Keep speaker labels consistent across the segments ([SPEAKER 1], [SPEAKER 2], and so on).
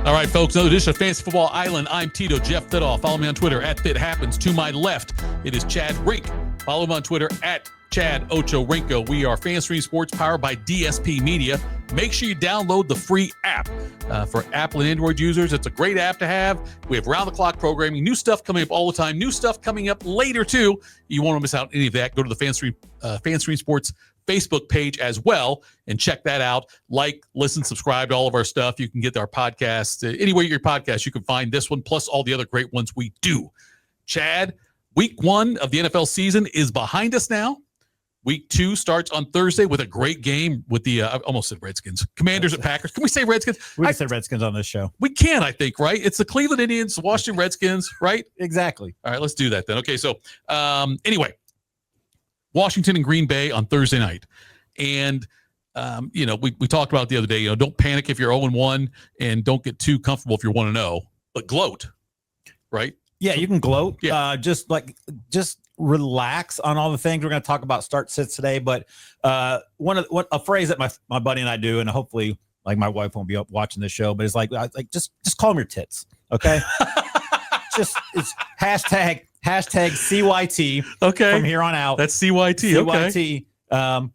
[SPEAKER 1] All right, folks, another edition of Fantasy Football Island. I'm Tito, Jeff Thidoff. Follow me on Twitter at FitHappens. To my left, it is Chad Rink. Follow him on Twitter at Chad Ocho Rinko. We are Fantasy Sports powered by DSP Media. Make sure you download the free app for Apple and Android users. It's a great app to have. We have round-the-clock programming, new stuff coming up all the time, new stuff coming up later, too. You won't miss out on any of that. Go to the Fantasy Sports Facebook page as well and check that out. Like, listen, subscribe to all of our stuff. You can get our podcast anywhere you get your podcast. You can find this one plus all the other great ones we do. Chad, week 1 of the NFL season is behind us now. Week 2 starts on Thursday with a great game with the I almost said Redskins, Commanders at Packers. Can we say Redskins?
[SPEAKER 2] We can say Redskins on this show.
[SPEAKER 1] We can, I think, right? It's the Cleveland Indians, the Washington Redskins, right?
[SPEAKER 2] Exactly.
[SPEAKER 1] All right, let's do that then. Okay, so anyway, Washington and Green Bay on Thursday night. And, we talked about it the other day, don't panic if you're 0-1 and don't get too comfortable if you're 1-0, but gloat, right?
[SPEAKER 2] Yeah, you can gloat.
[SPEAKER 1] Yeah.
[SPEAKER 2] Just relax on all the things. We're going to talk about start sits today, but a phrase that my buddy and I do, and hopefully like my wife won't be up watching this show, but it's like just call them your tits. Okay. It's hashtag CYT.
[SPEAKER 1] Okay.
[SPEAKER 2] From here on out.
[SPEAKER 1] That's CYT.
[SPEAKER 2] CYT. Okay.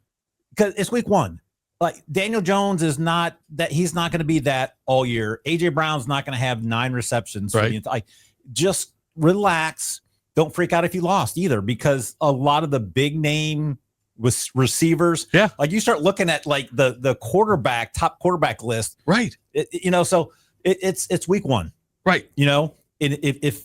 [SPEAKER 2] Because it's week 1. Like Daniel Jones is not that, he's not going to be that all year. AJ Brown's not going to have 9 receptions.
[SPEAKER 1] Right.
[SPEAKER 2] Just relax. Don't freak out if you lost either, because a lot of the big name with receivers, like you start looking at like the top quarterback list,
[SPEAKER 1] right?
[SPEAKER 2] So it's week 1,
[SPEAKER 1] right?
[SPEAKER 2] And if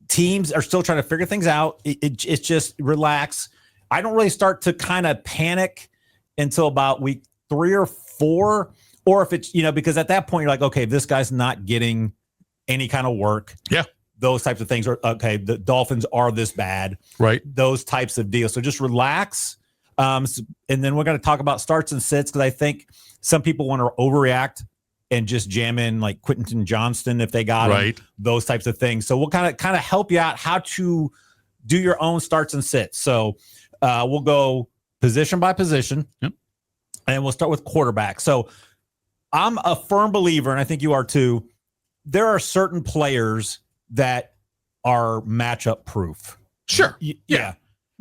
[SPEAKER 2] teams are still trying to figure things out, it's just relax. I don't really start to kind of panic until about week 3 or 4, or if it's because at that point you're like, okay, this guy's not getting any kind of work.
[SPEAKER 1] Yeah.
[SPEAKER 2] Those types of things are okay. The Dolphins are this bad,
[SPEAKER 1] right?
[SPEAKER 2] Those types of deals. So just relax. And then we're going to talk about starts and sits, because I think some people want to overreact and just jam in like Quentin Johnston if they got him, those types of things. So we'll kind of help you out how to do your own starts and sits. So we'll go position by position, and we'll start with quarterback. So I'm a firm believer, and I think you are too. There are certain players that are matchup proof.
[SPEAKER 1] Sure. Yeah.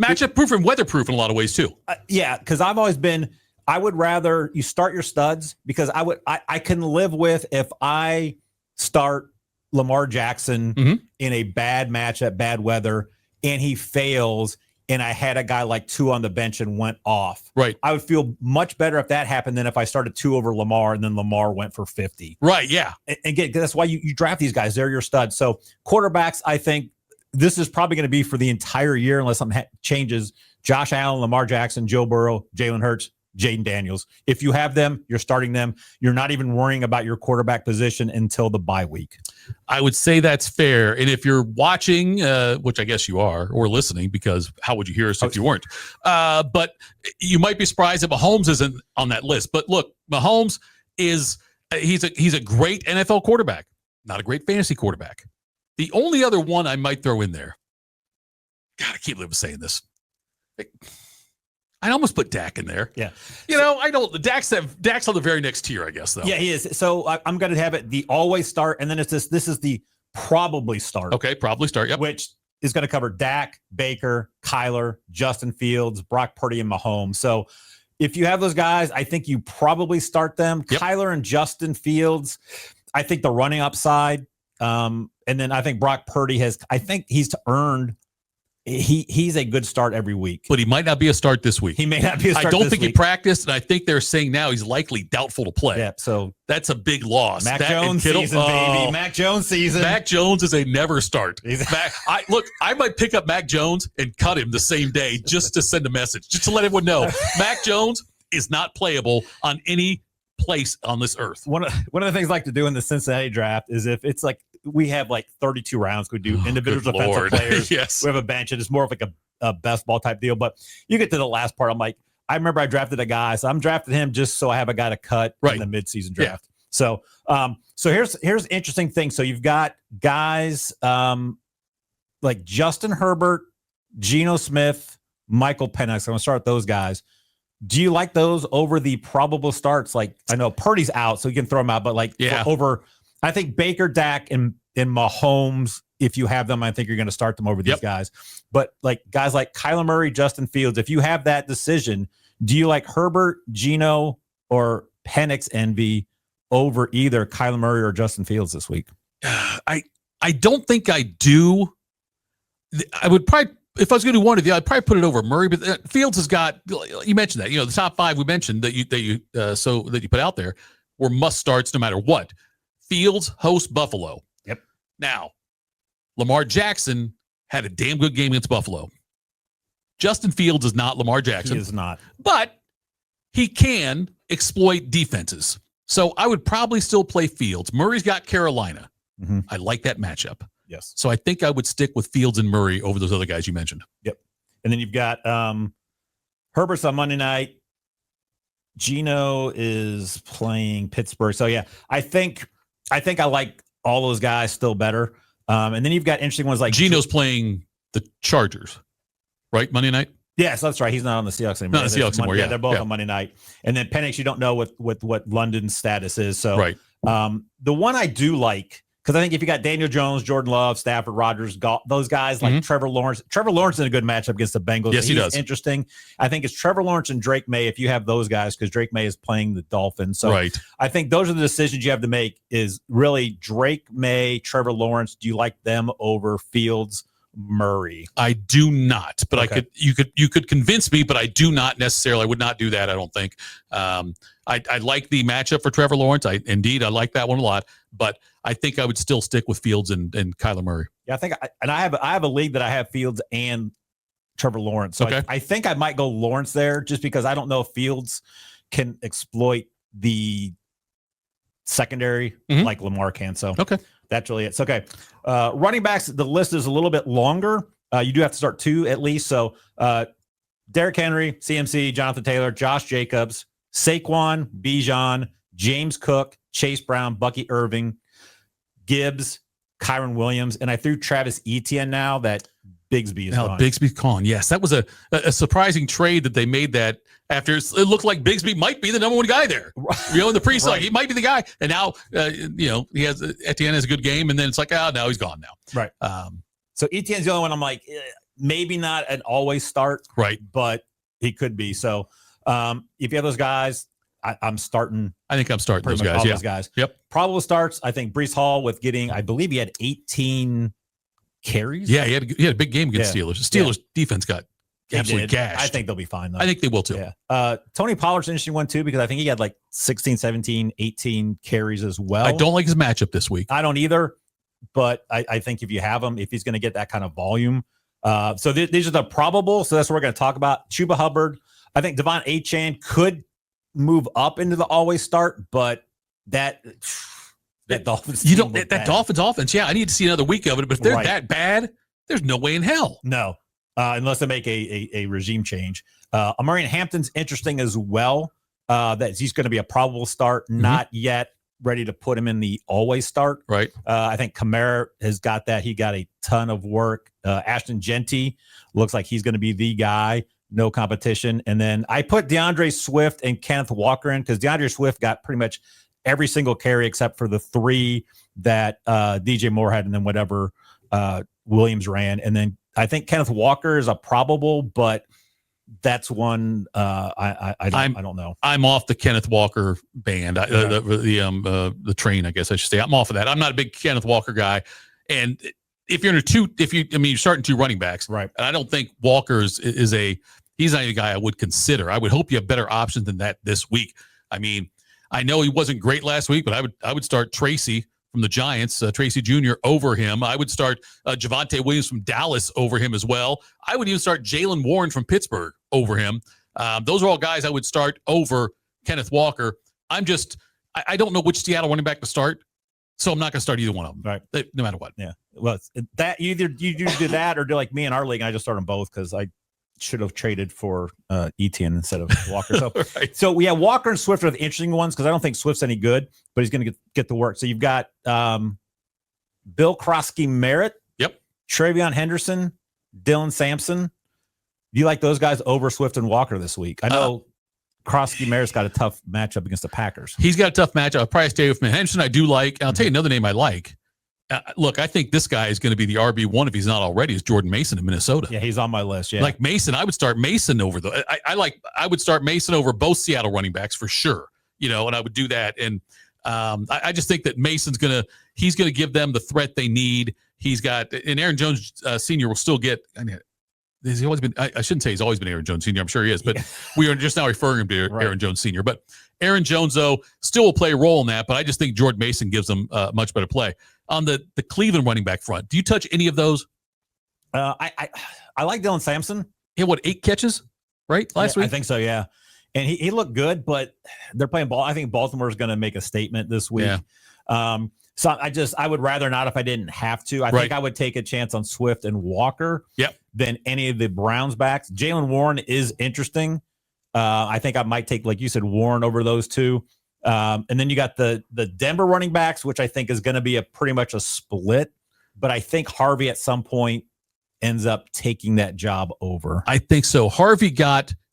[SPEAKER 1] Matchup proof and weather proof in a lot of ways too.
[SPEAKER 2] Because I've always been, I would rather you start your studs, because I can live with if I start Lamar Jackson in a bad matchup, bad weather, and he fails, and I had a guy like 2 on the bench and went off.
[SPEAKER 1] Right.
[SPEAKER 2] I would feel much better if that happened than if I started 2 over Lamar and then Lamar went for 50.
[SPEAKER 1] Right. Yeah.
[SPEAKER 2] And again, that's why you draft these guys. They're your studs. So quarterbacks, I think this is probably going to be for the entire year unless something changes. Josh Allen, Lamar Jackson, Joe Burrow, Jalen Hurts, Jaden Daniels. If you have them, you're starting them. You're not even worrying about your quarterback position until the bye week.
[SPEAKER 1] I would say that's fair. And if you're watching, which I guess you are, or listening, because how would you hear us if you weren't? But you might be surprised that Mahomes isn't on that list. But look, Mahomes he's a great NFL quarterback, not a great fantasy quarterback. The only other one I might throw in there, God, I keep saying this. I almost put Dak in there.
[SPEAKER 2] Yeah.
[SPEAKER 1] I don't. Dak's on the very next tier, I guess, though.
[SPEAKER 2] Yeah, he is. So I'm going to have it the always start, and then it's this is the probably start.
[SPEAKER 1] Okay, probably start, yep.
[SPEAKER 2] Which is going to cover Dak, Baker, Kyler, Justin Fields, Brock Purdy, and Mahomes. So if you have those guys, I think you probably start them. Yep. Kyler and Justin Fields, I think the running upside. And then I think Brock Purdy he's earned. He's a good start every week.
[SPEAKER 1] But he might not be a start this week.
[SPEAKER 2] He may not be a start
[SPEAKER 1] I don't
[SPEAKER 2] this
[SPEAKER 1] think
[SPEAKER 2] week.
[SPEAKER 1] he practiced, and I think they're saying now he's likely doubtful to play.
[SPEAKER 2] Yeah, so
[SPEAKER 1] that's a big loss.
[SPEAKER 2] Mac Jones season, baby. Mac Jones season.
[SPEAKER 1] Mac Jones is a never start. I might pick up Mac Jones and cut him the same day just to send a message, just to let everyone know Mac Jones is not playable on any place on this earth.
[SPEAKER 2] One of the things I like to do in the Cincinnati draft is if it's like we have like 32 rounds, we do individual defensive players.
[SPEAKER 1] Yes.
[SPEAKER 2] We have a bench, and it's more of like a best ball type deal. But you get to the last part, I'm like, I remember I drafted a guy, so I'm drafting him just so I have a guy to cut in the midseason draft. Yeah. So here's interesting thing. So you've got guys like Justin Herbert, Geno Smith, Michael Penix. I'm gonna start with those guys. Do you like those over the probable starts? Like, I know Purdy's out, so you can throw him out, but like over I think Baker, Dak, and Mahomes, if you have them, I think you're going to start them over these guys. But like guys like Kyler Murray, Justin Fields, if you have that decision, do you like Herbert, Geno, or Penix envy over either Kyler Murray or Justin Fields this week?
[SPEAKER 1] I don't think I do. I would probably, if I was going to do one of the, I'd probably put it over Murray. But Fields has got, you mentioned that, the top 5 we mentioned that you put out there were must starts no matter what. Fields hosts Buffalo.
[SPEAKER 2] Yep.
[SPEAKER 1] Now, Lamar Jackson had a damn good game against Buffalo. Justin Fields is not Lamar Jackson.
[SPEAKER 2] He is not.
[SPEAKER 1] But he can exploit defenses. So I would probably still play Fields. Murray's got Carolina.
[SPEAKER 2] Mm-hmm.
[SPEAKER 1] I like that matchup.
[SPEAKER 2] Yes.
[SPEAKER 1] So I think I would stick with Fields and Murray over those other guys you mentioned.
[SPEAKER 2] Yep. And then you've got Herbert's on Monday night. Geno is playing Pittsburgh. So yeah, I think I like all those guys still better. And then you've got interesting ones like
[SPEAKER 1] Geno's playing the Chargers, right? Monday night?
[SPEAKER 2] Yes, that's right. He's not on the Seahawks anymore.
[SPEAKER 1] Not the Seahawks anymore.
[SPEAKER 2] Yeah, they're both on Monday night. And then Penix, you don't know what London's status is. So
[SPEAKER 1] right.
[SPEAKER 2] The one I do like, because I think if you got Daniel Jones, Jordan Love, Stafford, Rodgers, those guys like Trevor Lawrence. Trevor Lawrence is in a good matchup against the Bengals.
[SPEAKER 1] Yes, he does.
[SPEAKER 2] Interesting. I think it's Trevor Lawrence and Drake May if you have those guys, because Drake May is playing the Dolphins. So
[SPEAKER 1] right.
[SPEAKER 2] I think those are the decisions you have to make is really Drake May, Trevor Lawrence. Do you like them over Fields, Murray?
[SPEAKER 1] I do not, but
[SPEAKER 2] Okay.
[SPEAKER 1] you could convince me, but I do not necessarily. I would not do that. I don't think. I like the matchup for Trevor Lawrence. I like that one a lot, but I think I would still stick with Fields and Kyler Murray.
[SPEAKER 2] Yeah, I think, I have a league that I have Fields and Trevor Lawrence. So
[SPEAKER 1] okay.
[SPEAKER 2] I think I might go Lawrence there just because I don't know if Fields can exploit the secondary like Lamar can. So
[SPEAKER 1] okay.
[SPEAKER 2] That's really it. So, okay. Running backs, the list is a little bit longer. You do have to start 2 at least. So, Derrick Henry, CMC, Jonathan Taylor, Josh Jacobs, Saquon, Bijan, James Cook, Chase Brown, Bucky Irving, Gibbs, Kyron Williams, and I threw Travis Etienne now that Bigsby is gone.
[SPEAKER 1] Bigsby's gone. Yes, that was a surprising trade that they made that after it looked like Bigsby might be the number 1 guy there. In the pre-song, he might be the guy. And now, he has Etienne has a good game, and then it's like, now he's gone now.
[SPEAKER 2] Right. So Etienne's the only one I'm like, maybe not an always start.
[SPEAKER 1] Right.
[SPEAKER 2] But he could be. So if you have those guys, I'm starting.
[SPEAKER 1] I think I'm starting those guys.
[SPEAKER 2] Those guys.
[SPEAKER 1] Yep.
[SPEAKER 2] Probable starts. I think Breece Hall with getting, I believe he had 18 carries.
[SPEAKER 1] Yeah, he had a big game against Steelers. The Steelers defense got absolutely gashed.
[SPEAKER 2] I think they'll be fine though.
[SPEAKER 1] I think they will too.
[SPEAKER 2] Yeah. Tony Pollard's an interesting one too, because I think he had like 16, 17, 18 carries as well.
[SPEAKER 1] I don't like his matchup this week.
[SPEAKER 2] I don't either, but I think if you have him, if he's going to get that kind of volume. So these are the probable. So that's what we're going to talk about. Chuba Hubbard. I think Devon Achane could move up into the always start, but that Dolphins
[SPEAKER 1] Dolphins offense. Yeah, I need to see another week of it. But if they're that bad, there's no way in hell.
[SPEAKER 2] No, unless they make a regime change. Amarian Hampton's interesting as well. That he's going to be a probable start, not yet ready to put him in the always start.
[SPEAKER 1] Right.
[SPEAKER 2] I think Kamara has got that. He got a ton of work. Ashton Genty looks like he's going to be the guy. No competition. And then I put DeAndre Swift and Kenneth Walker in because DeAndre Swift got pretty much every single carry except for the 3 that DJ Moore had and then whatever Williams ran. And then I think Kenneth Walker is a probable, but that's one I don't know.
[SPEAKER 1] I'm off the Kenneth Walker band, the train, I guess I should say. I'm off of that. I'm not a big Kenneth Walker guy. And if you're you're starting 2 running backs, right? And I don't think Walker's he's not a guy I would consider. I would hope you have better options than that this week. I mean, I know he wasn't great last week, but I would start Tracy from the Giants, Tracy Jr. over him. I would start Javonte Williams from Dallas over him as well. I would even start Jaylen Warren from Pittsburgh over him. Those are all guys I would start over Kenneth Walker. I don't know which Seattle running back to start, so I'm not going to start either one of them.
[SPEAKER 2] Right,
[SPEAKER 1] no matter what.
[SPEAKER 2] Yeah. Well, that either you do that or do like me in our league. And I just start them both because I should have traded for Etienne instead of Walker. So, So we have Walker and Swift are the interesting ones because I don't think Swift's any good, but he's going to get the work. So you've got Bill Krosky Merritt, Travion Henderson, Dylan Sampson. Do you like those guys over Swift and Walker this week? I know Krosky Maris got a tough matchup against the Packers.
[SPEAKER 1] He's got a tough matchup. I'll probably stay with him. Henderson, I do like. And I'll tell you another name I like. Look, I think this guy is going to be the RB1 if he's not already. Is Jordan Mason in Minnesota?
[SPEAKER 2] Yeah, he's on my list. Yeah,
[SPEAKER 1] like Mason, I would start Mason over the. I would start Mason over both Seattle running backs for sure. And I would do that. And I just think that Mason's he's gonna give them the threat they need. He's got, and Aaron Jones Sr. will still get. He's always been. I shouldn't say he's always been Aaron Jones Sr. I'm sure he is, but we are just now referring him to Aaron Jones Sr. But Aaron Jones, though, still will play a role in that. But I just think Jordan Mason gives them much better play. On the Cleveland running back front, do you touch any of those?
[SPEAKER 2] I like Dylan Sampson.
[SPEAKER 1] He had 8 catches, right? Last week?
[SPEAKER 2] I think so, yeah. And he looked good, but they're playing ball. I think Baltimore is going to make a statement this week. Yeah. So I would rather not if I didn't have to. I think I would take a chance on Swift and Walker than any of the Browns backs. Jaylen Warren is interesting. I think I might take, like you said, Warren over those two. And then you got the Denver running backs, which I think is going to be pretty much a split. But I think Harvey at some point ends up taking that job over.
[SPEAKER 1] I think so. Harvey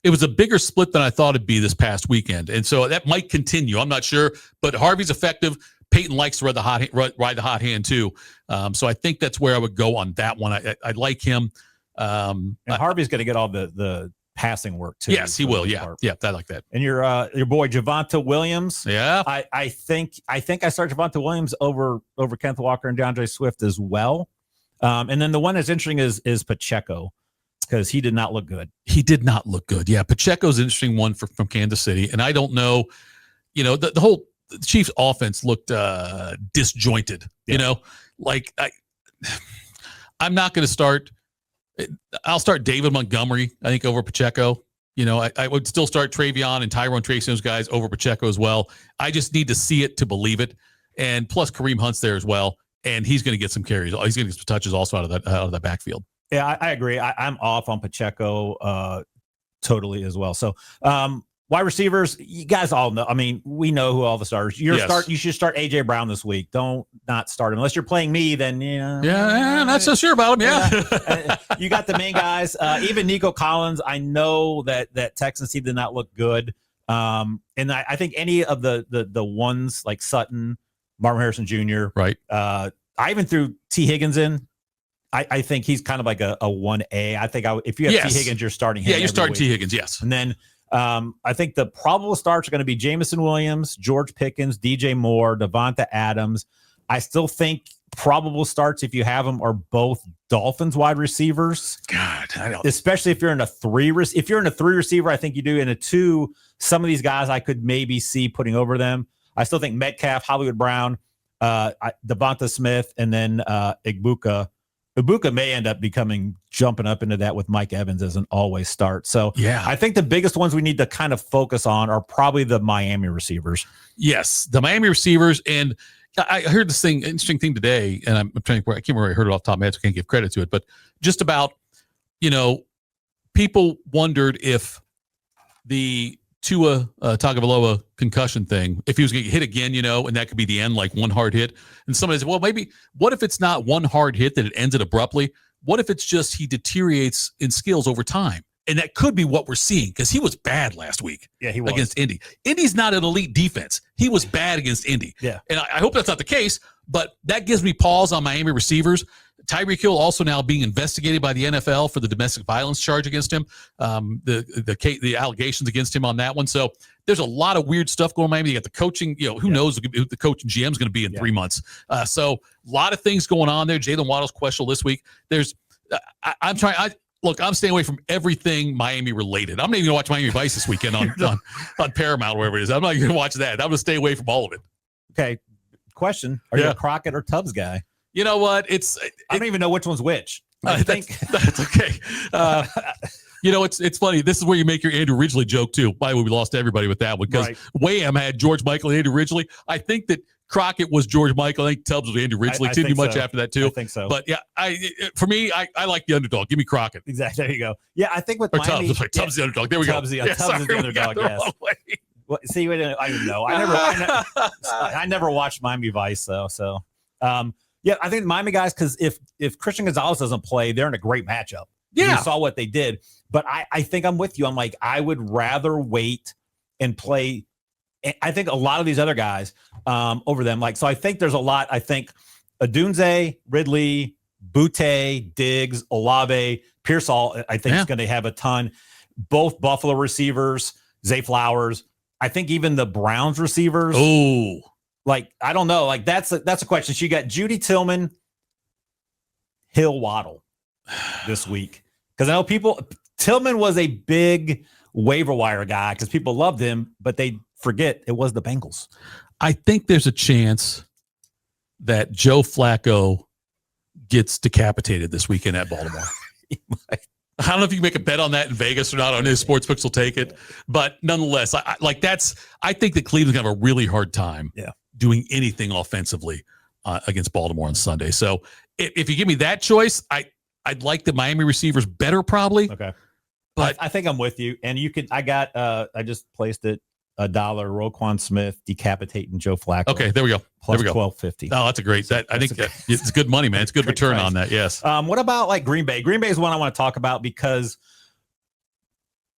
[SPEAKER 1] it was a bigger split than I thought it'd be this past weekend. And so that might continue. I'm not sure, but Harvey's effective. Peyton likes to ride the hot hand too. So I think that's where I would go on that one. I like him.
[SPEAKER 2] And Harvey's going to get all the passing work too.
[SPEAKER 1] Yes, he will. Yeah. Yeah. I like that.
[SPEAKER 2] And your boy, Javonte Williams.
[SPEAKER 1] Yeah.
[SPEAKER 2] I think I start Javonte Williams over Kenneth Walker and DeAndre Swift as well. And then the one that's interesting is Pacheco, because he did not look good.
[SPEAKER 1] He did not look good. Yeah. Pacheco's an interesting one from Kansas City. And I don't know, the whole Chiefs offense looked disjointed, I'm not going to start. I'll start David Montgomery, I think, over Pacheco. I would still start Travion and Tyrone Tracy, those guys, over Pacheco as well. I just need to see it to believe it. And plus Kareem Hunt's there as well. And he's going to get some carries. He's going to get some touches also out of that backfield.
[SPEAKER 2] Yeah, I agree. I'm off on Pacheco totally as well. So wide receivers, you guys all know. I mean, we know who all the starters. You should start AJ Brown this week. Don't not start him unless you're playing me. Then
[SPEAKER 1] yeah, not so sure about him. Yeah,
[SPEAKER 2] you got the main guys. Even Nico Collins. I know that Texans team did not look good. And I think any of the ones like Sutton, Marvin Harrison Jr.
[SPEAKER 1] Right.
[SPEAKER 2] I even threw T. Higgins in. I think he's kind of like a 1A. I think if you have T. Higgins, you're starting him.
[SPEAKER 1] Yeah, you're starting T. Higgins. Yes,
[SPEAKER 2] and then. I think the probable starts are going to be Jameson Williams, George Pickens, DJ Moore, Devonta Adams. I still think probable starts, if you have them, are both Dolphins wide receivers.
[SPEAKER 1] God, I don't.
[SPEAKER 2] Especially if you're in a 3. If you're in a 3 receiver, I think you do. In a 2, some of these guys I could maybe see putting over them. I still think Metcalf, Hollywood Brown, Devonta Smith, and then Igbukah. Ibuka may end up jumping up into that with Mike Evans as an always start. So
[SPEAKER 1] yeah,
[SPEAKER 2] I think the biggest ones we need to kind of focus on are probably the Miami receivers.
[SPEAKER 1] Yes, the Miami receivers. And I heard this interesting thing today, and I'm trying to, I can't remember where I heard it off the top of my head, so I can't give credit to it, but just about, people wondered if the Tua Tagovailoa concussion thing, if he was going to get hit again, and that could be the end, like one hard hit. And somebody said, well, maybe, what if it's not one hard hit that it ends it abruptly? What if it's just he deteriorates in skills over time? And that could be what we're seeing, because he was bad last week.
[SPEAKER 2] Yeah, he was.
[SPEAKER 1] Against Indy. Indy's not an elite defense. He was bad against Indy.
[SPEAKER 2] Yeah. And
[SPEAKER 1] I hope that's not the case, but that gives me pause on Miami receivers. Tyreek Hill also now being investigated by the NFL for the domestic violence charge against him, the allegations against him on that one. So there's a lot of weird stuff going on in Miami. You got the coaching, who knows who the coach and GM is going to be in 3 months. So a lot of things going on there. Jalen Waddle's questionable this week. I'm staying away from everything Miami related. I'm not even going to watch Miami Vice this weekend on Paramount, wherever it is. I'm not going to watch that. I'm going to stay away from all of it.
[SPEAKER 2] Okay. Question. Are you a Crockett or Tubbs guy?
[SPEAKER 1] You know what?
[SPEAKER 2] I don't even know which one's which. I think
[SPEAKER 1] that's okay. It's funny. This is where you make your Andrew Ridgely joke too. By the way, we lost everybody with that one because Wham had George Michael and Andrew Ridgely. I think that Crockett was George Michael. I think Tubbs was Andrew Ridgely. Didn't do much after that too.
[SPEAKER 2] I think so.
[SPEAKER 1] But yeah, I like the underdog. Give me Crockett.
[SPEAKER 2] Exactly. There you go. Yeah, I think with Miami,
[SPEAKER 1] Tubbs the underdog. There we go.
[SPEAKER 2] Tubbs the underdog. Yes. Well, see, I don't know. I never watched Miami Vice though. So, yeah, I think Miami guys, because if Christian Gonzalez doesn't play, they're in a great matchup.
[SPEAKER 1] Yeah,
[SPEAKER 2] we saw what they did. But I think I'm with you. I'm like, I would rather wait and play. I think a lot of these other guys over them. So I think there's a lot. I think Odunze, Ridley, Butte, Diggs, Olave, Pearsall, I think is going to have a ton. Both Buffalo receivers, Zay Flowers. I think even the Browns receivers.
[SPEAKER 1] Oh,
[SPEAKER 2] I don't know. That's a question. So you got Judy Tillman, Hill, Waddle this week. Because I know Tillman was a big waiver wire guy because people loved him, but they forget it was the Bengals.
[SPEAKER 1] I think there's a chance that Joe Flacco gets decapitated this weekend at Baltimore. I don't know if you can make a bet on that in Vegas or not. On his sportsbooks will take it, but nonetheless, I think that Cleveland's gonna have a really hard time doing anything offensively against Baltimore on Sunday. So if you give me that choice, I'd like the Miami receivers better probably.
[SPEAKER 2] Okay,
[SPEAKER 1] but
[SPEAKER 2] I think I'm with you. And you can. I just placed it $1. Roquan Smith decapitating Joe Flacco.
[SPEAKER 1] Okay, there we go.
[SPEAKER 2] Plus
[SPEAKER 1] there we go.
[SPEAKER 2] $12.50.
[SPEAKER 1] Oh, that's a great. I think it's good money, man. It's good return
[SPEAKER 2] price
[SPEAKER 1] on that. Yes.
[SPEAKER 2] What about Green Bay? Green Bay is one I want to talk about because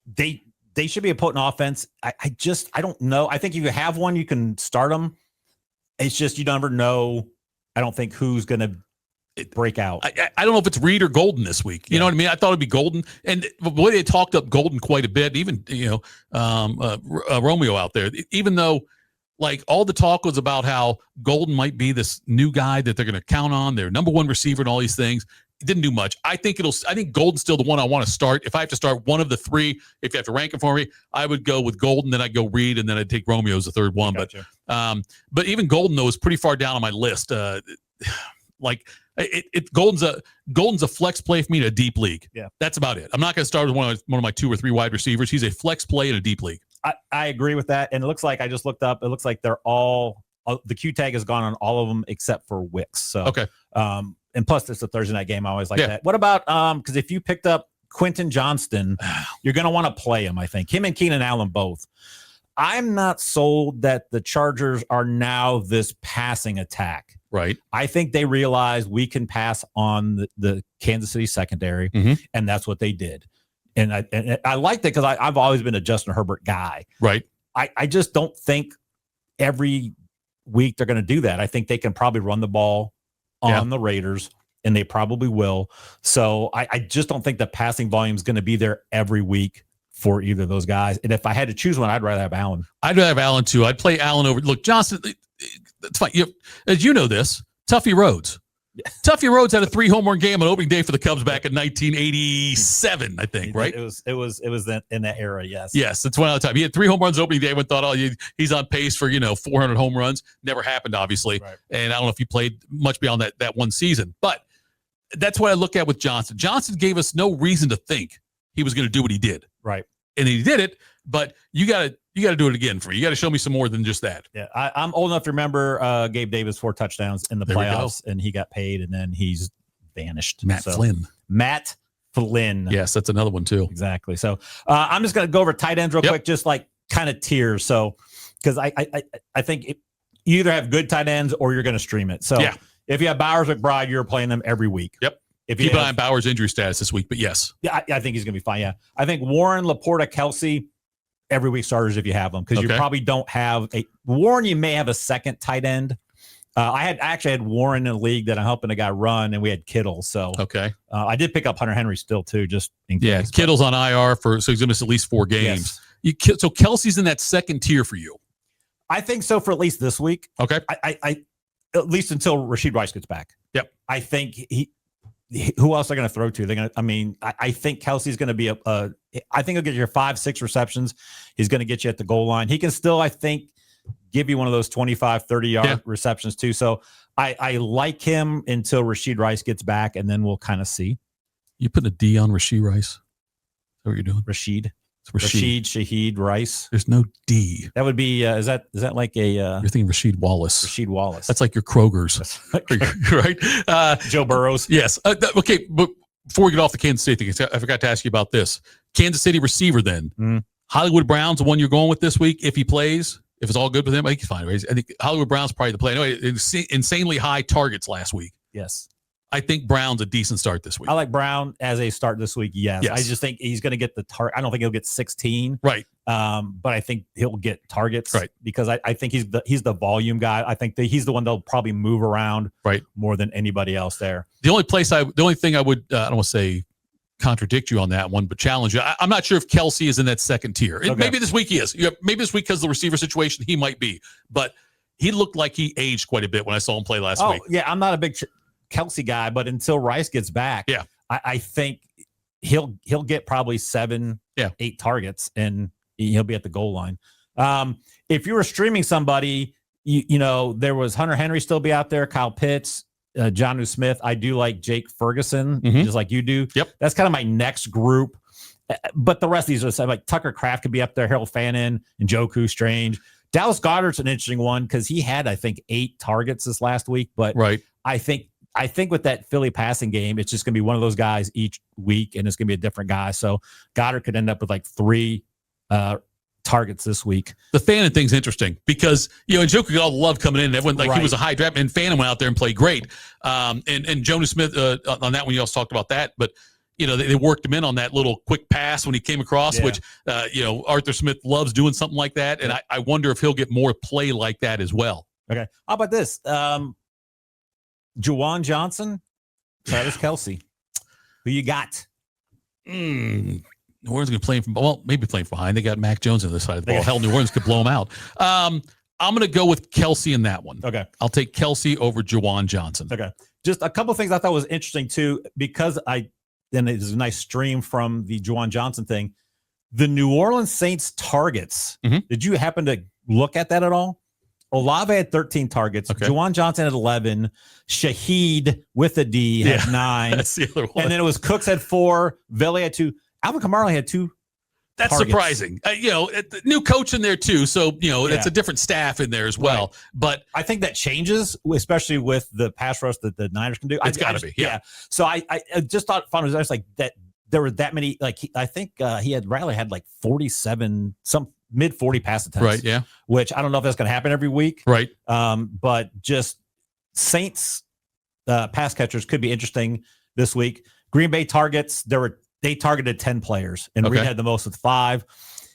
[SPEAKER 2] they should be a potent offense. I don't know. I think if you have one, you can start them. It's just you never know. I don't think who's going to break out.
[SPEAKER 1] I don't know if it's Reed or Golden this week. You know what I mean? I thought it'd be Golden, and boy, they talked up Golden quite a bit. Even Romeo out there. Even though all the talk was about how Golden might be this new guy that they're going to count on, their number one receiver, and all these things. It didn't do much. I think Golden's still the one I want to start. If I have to start one of the three, if you have to rank them for me, I would go with Golden, then I'd go Reed, and then I'd take Romeo as the third one.
[SPEAKER 2] Gotcha.
[SPEAKER 1] But even Golden though is pretty far down on my list. Golden's a flex play for me in a deep league.
[SPEAKER 2] Yeah,
[SPEAKER 1] that's about it. I'm not going to start with one of my 2 or 3 wide receivers. He's a flex play in a deep league.
[SPEAKER 2] I agree with that. And it looks like I just looked up. It looks like they're all the Q tag has gone on all of them except for Wicks. So
[SPEAKER 1] okay.
[SPEAKER 2] And plus it's a Thursday night game. I always like that. What about because if you picked up Quentin Johnston, you're going to want to play him. I think him and Keenan Allen both. I'm not sold that the Chargers are now this passing attack.
[SPEAKER 1] Right.
[SPEAKER 2] I think they realized we can pass on the Kansas City secondary, and that's what they did. And I like that because I've always been a Justin Herbert guy.
[SPEAKER 1] Right.
[SPEAKER 2] I just don't think every week they're going to do that. I think they can probably run the ball on the Raiders, and they probably will. So I just don't think the passing volume is going to be there every week for either of those guys. And if I had to choose one, I'd rather have Allen.
[SPEAKER 1] I'd rather have Allen too. I'd play Allen over. Look, Johnson, that's fine. As you know this, Tuffy Rhodes. Yeah. Tuffy Rhodes had a 3 home run game on opening day for the Cubs back in 1987, I think, right?
[SPEAKER 2] It was in that era, yes.
[SPEAKER 1] Yes, it's one other time. He had 3 home runs opening day. Everyone thought, he's on pace for 400 home runs. Never happened, obviously. Right. And I don't know if he played much beyond that one season. But that's what I look at with Johnson. Johnson gave us no reason to think he was going to do what he did.
[SPEAKER 2] Right.
[SPEAKER 1] And he did it, but you got to do it again for me. You got to show me some more than just that.
[SPEAKER 2] Yeah, I'm old enough to remember Gabe Davis 4 touchdowns in the playoffs, and he got paid, and then he's vanished.
[SPEAKER 1] Matt Flynn.
[SPEAKER 2] Yes,
[SPEAKER 1] that's another one too.
[SPEAKER 2] Exactly. So I'm just going to go over tight ends real quick, just kind of tiers. So because I think you either have good tight ends or you're going to stream it. So if you have Bowers, McBride, you're playing them every week.
[SPEAKER 1] Yep. Keep an eye on Bauer's injury status this week, but yes.
[SPEAKER 2] Yeah, I think he's going to be fine, yeah. I think Warren, Laporta, Kelsey, every week starters if you have them, because you probably don't have Warren, you may have a second tight end. I actually had Warren in a league that I'm helping a guy run, and we had Kittle. So I did pick up Hunter Henry still, too, just in case.
[SPEAKER 1] Yeah, Kittle's on IR, so he's going to miss at least 4 games. Yes. So Kelsey's in that second tier for you?
[SPEAKER 2] I think so for at least this week.
[SPEAKER 1] Okay.
[SPEAKER 2] I at least until Rashid Rice gets back.
[SPEAKER 1] Yep.
[SPEAKER 2] I think who else are they going to throw to? They're going to. I think Kelsey's going to be I think he'll get you 5-6 receptions. He's going to get you at the goal line. He can still, I think, give you one of those 25, 30-yard receptions too. So I like him until Rashid Rice gets back, and then we'll kind of see.
[SPEAKER 1] You putting a D on Rashid Rice? Is that what you're doing?
[SPEAKER 2] Rashid, Shaheed Rice.
[SPEAKER 1] There's no D.
[SPEAKER 2] That would be. Is that like a?
[SPEAKER 1] You're thinking Rasheed Wallace.
[SPEAKER 2] Rasheed Wallace.
[SPEAKER 1] That's like your Kroger's, right?
[SPEAKER 2] Joe Burrows.
[SPEAKER 1] Yes. Okay. But before we get off the Kansas City thing, I forgot to ask you about this. Kansas City receiver. Then Hollywood Brown's the one you're going with this week. If he plays, if it's all good with him, I think he's fine. Right? I think Hollywood Brown's probably the play. Anyway, insanely high targets last week.
[SPEAKER 2] Yes.
[SPEAKER 1] I think Brown's a decent start this week.
[SPEAKER 2] I like Brown as a start this week. Yes. I just think he's going to get the target. I don't think he'll get 16.
[SPEAKER 1] Right.
[SPEAKER 2] But I think he'll get targets.
[SPEAKER 1] Right.
[SPEAKER 2] Because I think he's the volume guy. I think that he's the one that'll probably move around more than anybody else there.
[SPEAKER 1] The only thing I would, I don't want to say contradict you on that one, but challenge you. I'm not sure if Kelsey is in that second tier. Maybe this week he is. Maybe this week because of the receiver situation, he might be. But he looked like he aged quite a bit when I saw him play last week.
[SPEAKER 2] Yeah, I'm not a big Kelsey guy, but until Rice gets back, I think he'll get probably 7, 8 targets, and he'll be at the goal line. If you were streaming somebody, you know, there was Hunter Henry still be out there, Kyle Pitts, Jonnu Smith. I do like Jake Ferguson, just like you do.
[SPEAKER 1] Yep.
[SPEAKER 2] That's kind of my next group. But the rest of these are like Tucker Kraft could be up there, Harold Fannin, and Njoku, Strange. Dallas Goedert's an interesting one because he had, I think, 8 targets this last week. But I think with that Philly passing game, it's just going to be one of those guys each week, and it's going to be a different guy. So Goddard could end up with like 3 targets this week.
[SPEAKER 1] The Fannin thing's interesting because, you know, Njoku got all the love coming in. Everyone he was a high draft, and Fannin went out there and played great. And Jonnu Smith on that one, you also talked about that, but you know, they worked him in on that little quick pass when he came across, which, you know, Arthur Smith loves doing something like that. And I wonder if he'll get more play like that as well.
[SPEAKER 2] Okay. How about this? Juwan Johnson, Travis Kelce. Who you got?
[SPEAKER 1] New Orleans going to play from, maybe playing from behind. They got Mac Jones on the side of the ball. Hell, New Orleans could blow him out. I'm going to go with Kelce in that one.
[SPEAKER 2] Okay.
[SPEAKER 1] I'll take Kelce over Juwan Johnson.
[SPEAKER 2] Okay. Just a couple of things I thought was interesting too, because then it's a nice stream from the Juwan Johnson thing. The New Orleans Saints targets. Did you happen to look at that at all? Olave had 13 targets. Okay. Juwan Johnson had 11. Shaheed with a D had 9.
[SPEAKER 1] That's the other one.
[SPEAKER 2] And then it was Cooks had 4. Vele had 2. Alvin Kamara had 2.
[SPEAKER 1] That's
[SPEAKER 2] targets.
[SPEAKER 1] Surprising. You know, new coach in there too. So, you know, it's a different staff in there as well. Right. But
[SPEAKER 2] I think that changes, especially with the pass rush that the Niners can do.
[SPEAKER 1] It's got to be. Yeah.
[SPEAKER 2] So I just thought fun was just like that. There were that many, like, I think Riley had like 47, some mid 40 pass attempts.
[SPEAKER 1] Right. Yeah.
[SPEAKER 2] Which I don't know if that's going to happen every week.
[SPEAKER 1] Right.
[SPEAKER 2] But just Saints pass catchers could be interesting this week. Green Bay targets, they targeted 10 players, and Reed had the most with 5.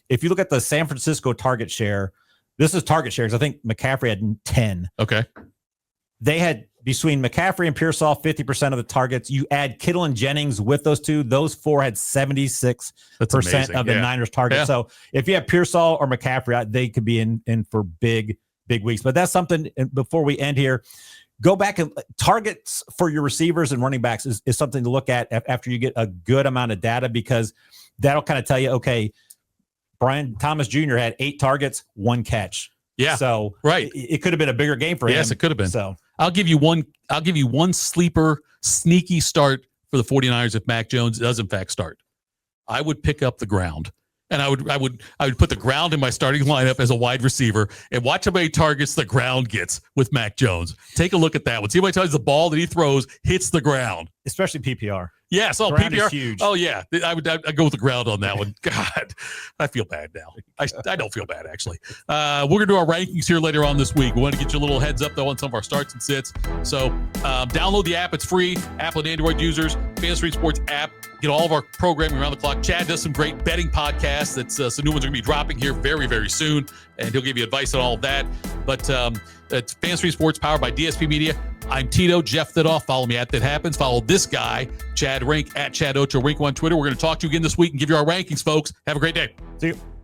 [SPEAKER 2] If you look at the San Francisco target share, this is target shares. I think McCaffrey had 10.
[SPEAKER 1] Okay.
[SPEAKER 2] They had between McCaffrey and Pearsall 50% of the targets. You add Kittle and Jennings with those 2, those 4 had 76% of the Niners targets. Yeah. So if you have Pearsall or McCaffrey, they could be in for big weeks. But that's something. Before we end here, go back and targets for your receivers and running backs is something to look at after you get a good amount of data, because that'll kind of tell you, okay, Brian Thomas Jr. had 8 targets, 1 catch.
[SPEAKER 1] Yeah.
[SPEAKER 2] So it could have been a bigger game for him.
[SPEAKER 1] Yes, it could have been.
[SPEAKER 2] So
[SPEAKER 1] I'll give you one sleeper sneaky start for the 49ers if Mac Jones does in fact start. I would pick up the ground. And I would put the ground in my starting lineup as a wide receiver and watch how many targets the ground gets with Mac Jones. Take a look at that one. See how many times the ball that he throws hits the ground.
[SPEAKER 2] Especially PPR.
[SPEAKER 1] Yes. Oh,
[SPEAKER 2] ground
[SPEAKER 1] PPR.
[SPEAKER 2] Is huge.
[SPEAKER 1] Oh, yeah. I'd go with the ground on that one. God, I feel bad now. I don't feel bad, actually. We're going to do our rankings here later on this week. We want to get you a little heads up, though, on some of our starts and sits. So download the app. It's free. Apple and Android users. Fantasy Sports app. Get all of our programming around the clock. Chad does some great betting podcasts. That's some new ones are going to be dropping here very, very soon, and he'll give you advice on all of that. But it's Fantasy Sports powered by DSP Media. I'm Tito, Jeff Thidoff. Follow me at That Happens. Follow this guy, Chad Rink, at Chad Ocho Rink on Twitter. We're going to talk to you again this week and give you our rankings, folks. Have a great day.
[SPEAKER 2] See you.